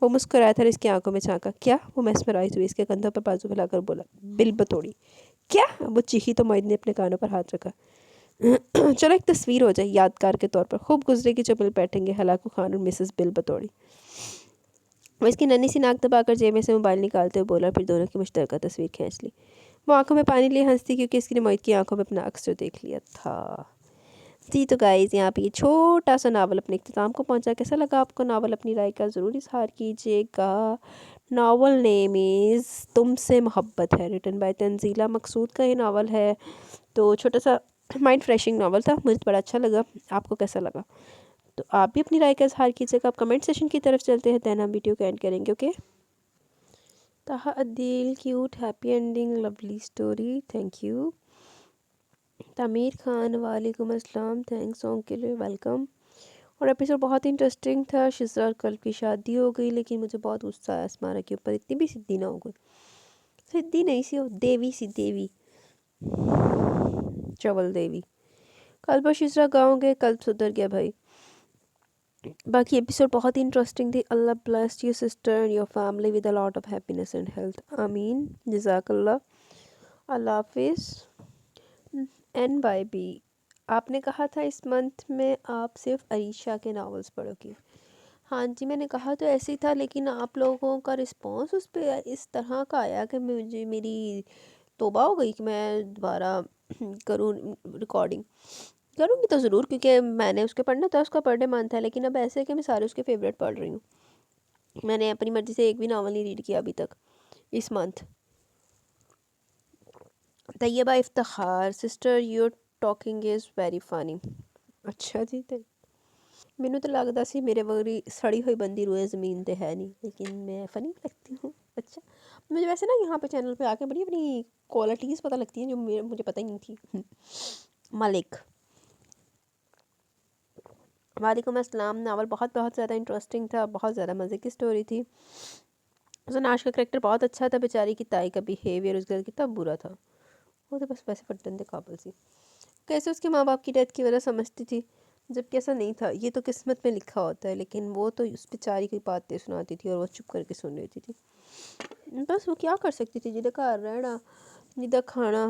वो मुस्कुराया था और इसकी आंखों में झांका। क्या? वो mesmerized हुई। इसके कंधों पर बाजू फैलाकर बोला। बिल बतौड़ी। क्या? वो चीखी तो मोहित ने अपने कानों पर हाथ रखा। चलो एक तस्वीर हो जाए यादगार के तौर पर। खूब गुजरेगी जो मिल बैठेंगे हलाकू खान और मिसेस बिल बतौड़ी। वो इसकी नन्ही सी नाक दबाकर जेब में से मोबाइल निकालते हुए बोला। फिर दोनों की मुश्तरका तस्वीर खींच ली। वो आंखों में पानी लिए हंसती क्योंकि इसकी ने मोहित की आंखों में अपना अक्स जो देख लिया था। जी तो गाइज़ यहाँ पे ये छोटा सा नावल अपने इख्तिताम को पहुँचा। कैसा लगा आपको नावल? अपनी राय का ज़रूर इजहार कीजिएगा। नावल नेम इज़ तुमसे मोहब्बत है। रिटन बाय तंजीला मकसूद का ये नावल है। तो छोटा सा माइंड फ्रेशिंग नावल था। मुझे बड़ा अच्छा लगा। आपको कैसा लगा? तो आप भी अपनी राय का इजहार कीजिएगा। आप कमेंट सेशन की तरफ चलते हैं दैन हम वीडियो को एंड करेंगे। Okay Taha Adeel cute happy ending lovely story. Thank you. Tameer Khan वालेकुम अस्सलाम। थैंक्स सॉन्ग के लिए वेलकम। और एपिसोड बहुत ही इंटरेस्टिंग था। शिज़ा और कल्ब की शादी हो गई लेकिन मुझे बहुत गुस्सा आया अस्मारा के ऊपर। इतनी भी सिद्धि ना हो गई। सिद्धि नहीं सी हो देवी सी देवी चवल देवी। कल्ब और शिज़ा गाँव गए। कल्ब सुधर गया भाई। बाकी एपिसोड बहुत ही इंटरेस्टिंग थी। Allah bless you sister and your family with a lot of happiness and health. आमीन जज़ाकल्लाह। अल्लाह हाफिज़ एंड बाय बी। आपने कहा था इस मंथ में आप सिर्फ अरीशा के नावल्स पढ़ोगे। हाँ जी मैंने कहा तो ऐसे ही था लेकिन आप लोगों का रिस्पांस उस पर इस तरह का आया कि मुझे मेरी तौबा हो गई कि मैं दोबारा करूँ रिकॉर्डिंग। करूँगी तो ज़रूर क्योंकि मैंने उसके पढ़ना था। उसका बर्थडे मंथ है लेकिन अब ऐसे है कि मैं सारे उसके फेवरेट पढ़ रही हूँ। मैंने अपनी मर्ज़ी से एक भी नावल नहीं रीड किया अभी तक इस month. Tayyaba Iftikhar sister your talking is very funny. अच्छा जी तो मैनू तो लगता सी मेरे वाली सड़ी हुई बंदी रोए ज़मीन पे है नहीं लेकिन मैं फ़नी लगती हूँ। अच्छा मुझे वैसे ना यहाँ पे चैनल पे आके बड़ी अपनी क्वालिटीज़ पता लगती हैं जो मुझे पता ही नहीं थी। मलिक वालेकुम अस्सलाम। नावल बहुत बहुत ज़्यादा इंटरेस्टिंग था। बहुत ज़्यादा मज़े की स्टोरी थी। ज़नाश का करैक्टर बहुत अच्छा था। बेचारी की ताई का बिहेवियर उस घर कितना बुरा था। वो तो बस वैसे फटन काबल सी। कैसे उसके माँ बाप की डेथ की वजह समझती थी जबकि ऐसा नहीं था। ये तो किस्मत में लिखा होता है लेकिन वो तो उस बेचारी की बातें सुनाती थी और वो चुप करके सुन लेती थी। बस वो क्या कर सकती थी जिधर घर रहना जिधर खाना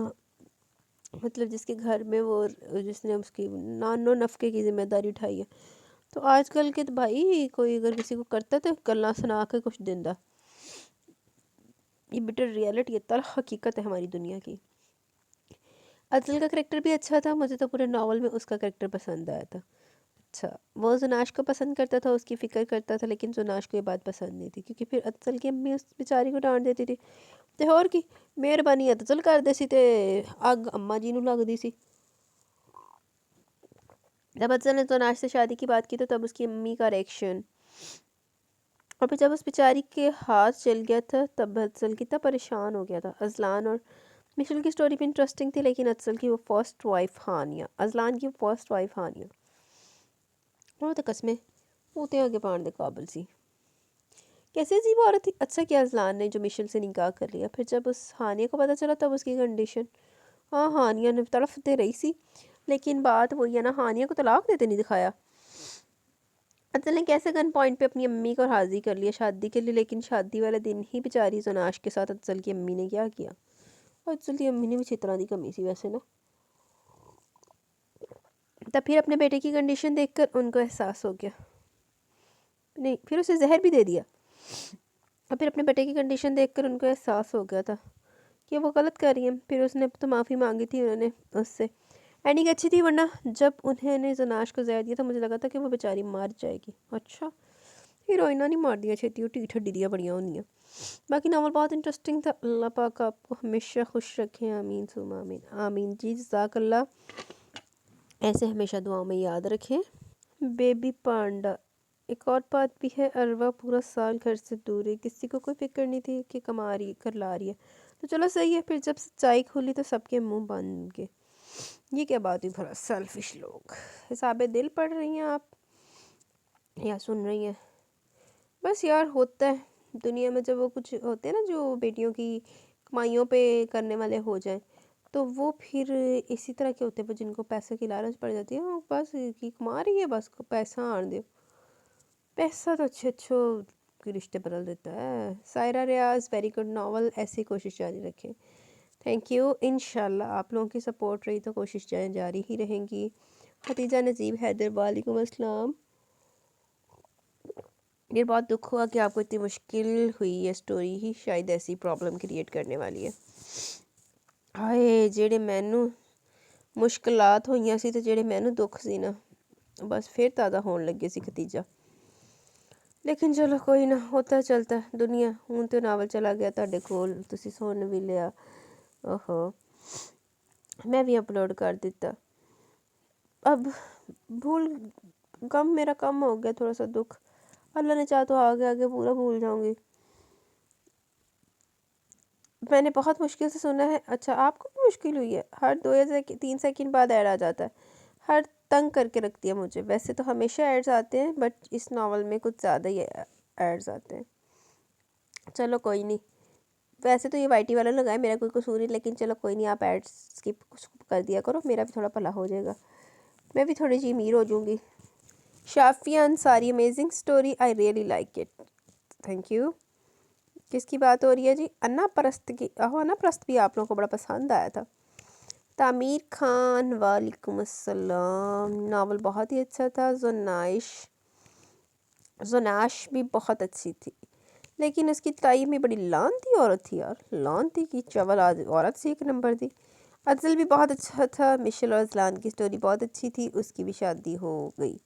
मतलब जिसके घर में वो जिसने उसकी नानो नफ़के की जिम्मेदारी उठाई है। तो आजकल के तो भाई कोई अगर किसी को करता तो गल्ला सुना के कुछ दिंदा। ये बिटर रियलिटी है तल हकीकत है हमारी दुनिया की। अदल का करेक्टर भी अच्छा था। मुझे तो पूरे नावल में उसका करेक्टर पसंद आया था। अच्छा वो जुनाश को पसंद करता था उसकी फ़िक्र करता था लेकिन जुनाश को ये बात पसंद नहीं थी क्योंकि फिर अदल की अम्मी उस बेचारी को डांट देती थी। तो और की मेहरबानी अदल कर दे सी ते अग अम्मा जी नू लगदी सी। जब अदल ने जुनाश से शादी की बात की तो तब उसकी अम्मी का रिएक्शन और फिर जब उस बेचारी के हाथ चल गया था तब अदल कितना परेशान हो गया था। अजलान और मिशेल की स्टोरी भी इंटरेस्टिंग थी लेकिन अदल की वो फर्स्ट वाइफ हानिया अजलान की फर्स्ट वाइफ हानिया वो तो कसमें होते आगे पाने दे काबिल सी। कैसे अजीब औरत थी। अच्छा किया अजलान ने जो मिशेल से निकाह कर लिया। फिर जब उस हानिया को पता चला तब उसकी कंडीशन हाँ हानिया ने तड़फते रही सी। لیکن بات وہی ہے نا، ہانیہ کو طلاق دیتے نہیں دکھایا. افضل نے کیسے گن پوائنٹ پہ اپنی امی کو راضی کر لیا شادی کے لیے، لیکن شادی والے دن ہی بیچاری زناش کے ساتھ افضل کی امی نے کیا کیا. افضل کی امی نے بھی چھترا دی کمی سی ویسے نا. تب پھر اپنے بیٹے کی کنڈیشن دیکھ کر ان کو احساس ہو گیا، نہیں پھر اسے زہر بھی دے دیا. اور پھر اپنے بیٹے کی کنڈیشن دیکھ کر ان کو احساس ہو گیا تھا کہ وہ غلط کر رہی ہیں. پھر اس نے تو معافی مانگی تھی انہوں نے اس سے. اینڈنگ اچھی تھی، ورنہ جب انہوں نے زناش کو زہر دیا تھا مجھے لگا تھا کہ وہ بیچاری مار جائے گی. اچھا ہیروئنہ نہیں مار دیا چھیتی، وہ ٹیٹھ ہڈی دیا بڑیاں ہونی ہیں. باقی ناول بہت انٹرسٹنگ تھا. اللہ پاک آپ کو ہمیشہ خوش رکھیں، آمین ثم آمین. آمین جی، جزاک اللہ. ایسے ہمیشہ دعاؤں میں یاد رکھیں. Baby panda. ایک اور بات بھی ہے، اروا پورا سال گھر سے دور ہے، کسی کو کوئی فکر نہیں تھی کہ کما رہی کر لا رہی ہے. تو چلو صحیح ہے. پھر جب سچائی کھولی تو سب کے منہ بند گئے. یہ کیا بات ہوئی، بڑا سیلفش لوگ. حساب دل پڑھ رہی ہیں آپ یا سن رہی ہیں؟ بس یار ہوتا ہے دنیا میں، جب وہ کچھ ہوتے ہیں نا جو بیٹیوں کی کمائیوں پہ کرنے والے ہو جائیں تو وہ پھر اسی طرح کے ہوتے ہیں جن کو پیسے کی لالچ پڑ جاتی ہے. وہ بس کی کما رہی ہے، بس پیسہ آن دو. پیسہ تو اچھے رشتے بدل دیتا ہے. سائرہ ریاض، ویری گڈ ناول، ایسی کوشش جاری رکھیں. Thank you. انشاءاللہ آپ لوگوں کی سپورٹ رہی تو کوشش جاری ہی رہیں گی. ختیجہ نجیب حیدر، وعلیکم السلام. یہ بہت دکھ ہوا کہ آپ کو اتنی مشکل ہوئی. یہ سٹوری ہی شاید ایسی پرابلم کریٹ کرنے والی ہے. ہائے جیڑے مینوں مشکلات ہوئیاں سی تے جیڑے مینوں دکھ سی نا، بس پھر تازہ ہون لگے سی ختیجہ. لیکن چلو کوئی نہ، ہوتا چلتا ہے دنیا. ہوں تو ناول چلا گیا تہاڈے کول، تسی سن بھی لیا. اوہو میں بھی اپلوڈ کر دیتا. اب بھول غم میرا کم ہو گیا، تھوڑا سا دکھ. اللہ نے چاہا تو آگے آگے پورا بھول جاؤں گی. میں نے بہت مشکل سے سنا ہے. اچھا آپ کو بھی مشکل ہوئی ہے؟ ہر 2 یا 3 سیکنڈ بعد ایڈ آ جاتا ہے. ہر تنگ کر کے رکھتی ہے مجھے. ویسے تو ہمیشہ ایڈز آتے ہیں بٹ اس ناول میں کچھ زیادہ ہی ایڈز آتے ہیں. چلو کوئی نہیں، ویسے تو یہ وائی ٹی والا لگائے، میرا کوئی قصور نہیں، لیکن چلو کوئی نہیں، آپ ایڈ اسکپ کر دیا کرو، میرا بھی تھوڑا بھلا ہو جائے گا، میں بھی تھوڑی سی امیر ہو جوں گی. Shafia Ansari, amazing story, I really like it. Thank you. کس کی بات ہو رہی ہے جی؟ انا پرست کی. انا پرست بھی آپ لوگوں کو بڑا پسند آیا تھا. تعمیر خان، وعلیکم السلام. ناول بہت ہی اچھا تھا. زناش بھی بہت اچھی تھی، لیکن اس کی تائی میں بڑی لانتی عورت تھی یار. لانتی کی چول عورت سے 1 نمبر تھی. افضل بھی بہت اچھا تھا. مشل اور ازلان کی سٹوری بہت اچھی تھی. اس کی بھی شادی ہو گئی.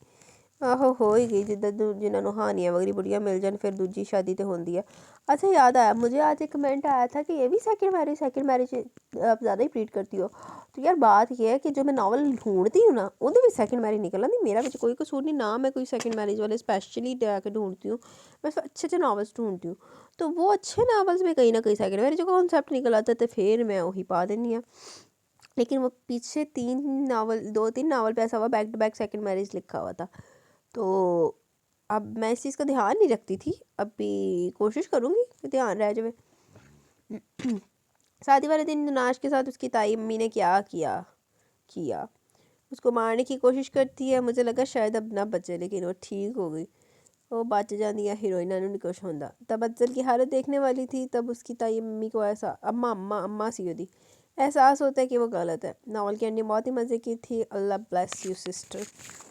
آہو ہو ہی گئی، جنہوں نے ہانیہ وغیرہ بڑھیا مل جان پھر دوجی شادی تو ہوندی ہے. اچھا یاد آیا مجھے، آج ایک کمنٹ آیا تھا کہ یہ بھی سیکنڈ میرج آپ زیادہ ہی ٹریٹ کرتی ہو. تو یار بات یہ ہے کہ جو میں ناول ڈھونڈتی ہوں نا وہ بھی سیکنڈ میرج نکلنا نہیں. میرا بھی کوئی قصور نہیں، نہ میں کوئی سیکنڈ میرج والے اسپیشلی جا کے ڈھونڈتی ہوں. میں اچھے ناولس ڈھونڈتی ہوں، تو وہ اچھے ناولس میں کہیں نہ کہیں سیکنڈ میرج کا کانسیپٹ نکل آتا ہے تو پھر میں وہی پا دینی ہوں. لیکن وہ پیچھے 2-3 ناول پہ ایسا ہوا back to back second marriage لکھا ہوا تھا. تو اب میں اس چیز کا دھیان نہیں رکھتی تھی، اب بھی کوشش کروں گی کہ دھیان رہ جائے. شادی والے دن زناش کے ساتھ اس کی تائی امی نے کیا کیا اس کو مارنے کی کوشش کرتی ہے. مجھے لگا شاید اب نہ بچے، لیکن وہ ٹھیک ہو گئی. وہ بچ جاندی ہے ہیروئنہ نہیں کچھ ہوندا. تب افضل کی حالت دیکھنے والی تھی. تب اس کی تائی امی کو ایسا اماں سی ہوتی احساس ہوتا ہے کہ وہ غلط ہے. ناول کی اینڈنگ بہت ہی مزے کی تھی. اللہ بلیس یو سسٹر.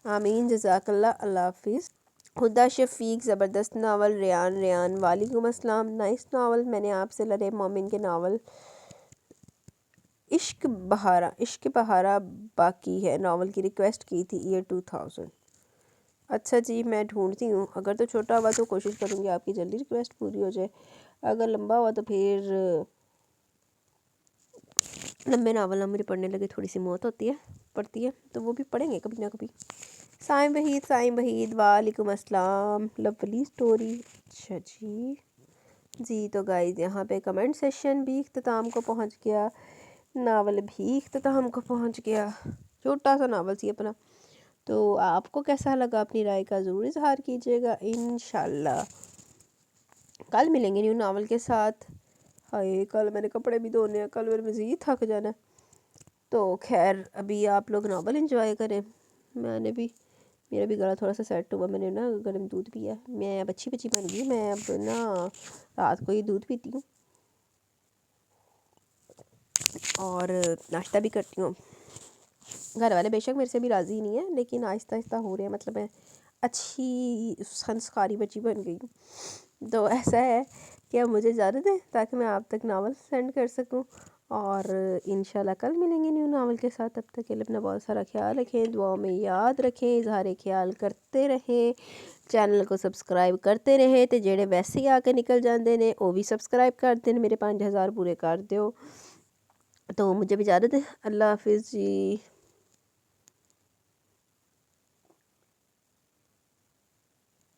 آمین، جزاک اللہ. اللہ حافظ. خدا شفیق، زبردست ناول. ریان، وعلیکم السلام. Nice novel. میں نے آپ سے لڑے مومن کے ناول عشق بہارا باقی ہے ناول کی ریکویسٹ کی تھی ایئر 2000. اچھا جی میں ڈھونڈتی ہوں، اگر تو چھوٹا ہوا تو کوشش کروں گی آپ کی جلدی ریکویسٹ پوری ہو جائے. اگر لمبا ہوا تو پھر لمبے ناول نہ مجھے پڑھنے لگے تھوڑی سی موت پڑتی ہے تو وہ بھی پڑھیں گے کبھی نہ کبھی. سائم وحید، وعلیکم السلام. Lovely story. اچھا جی تو گائز یہاں پہ کمنٹ سیشن بھی اختتام کو پہنچ گیا، ناول بھی اختتام کو پہنچ گیا. چھوٹا سا ناول سی اپنا. تو آپ کو کیسا لگا اپنی رائے کا ضرور اظہار کیجیے گا. انشاءاللہ کل ملیں گے نیو ناول کے ساتھ. ہائے کل میں نے کپڑے بھی دھونے ہیں، کل میرے مزید تھک جانا ہے. تو خیر ابھی آپ لوگ ناول انجوائے کریں، میں نے بھی میرا بھی گلا تھوڑا سا سیٹ ہوا، میں نے نا گرم دودھ پیا، میں اب اچھی بن گئی، میں اب نا رات کو ہی دودھ پیتی ہوں اور ناشتہ بھی کرتی ہوں۔ گھر والے بے شک میرے سے بھی راضی نہیں ہیں، لیکن آہستہ آہستہ ہو رہے ہیں، مطلب میں اچھی سنسکاری بچی بن گئی ہوں۔ تو ایسا ہے کہ اب مجھے اجازت ہے تاکہ میں آپ تک ناول سینڈ کر سکوں، اور انشاءاللہ کل ملیں گے نیو ناول کے ساتھ۔ تب تک کے لیے اپنا بہت سارا خیال رکھیں، دعاؤں میں یاد رکھیں، اظہار خیال کرتے رہیں، چینل کو سبسکرائب کرتے رہیں تے جڑے ویسے ہی آ کے نکل جاندے نے وہ بھی سبسکرائب کر دیں، میرے 5000 پورے کر دیو۔ تو مجھے بھی اجازت ہے، اللہ حافظ جی۔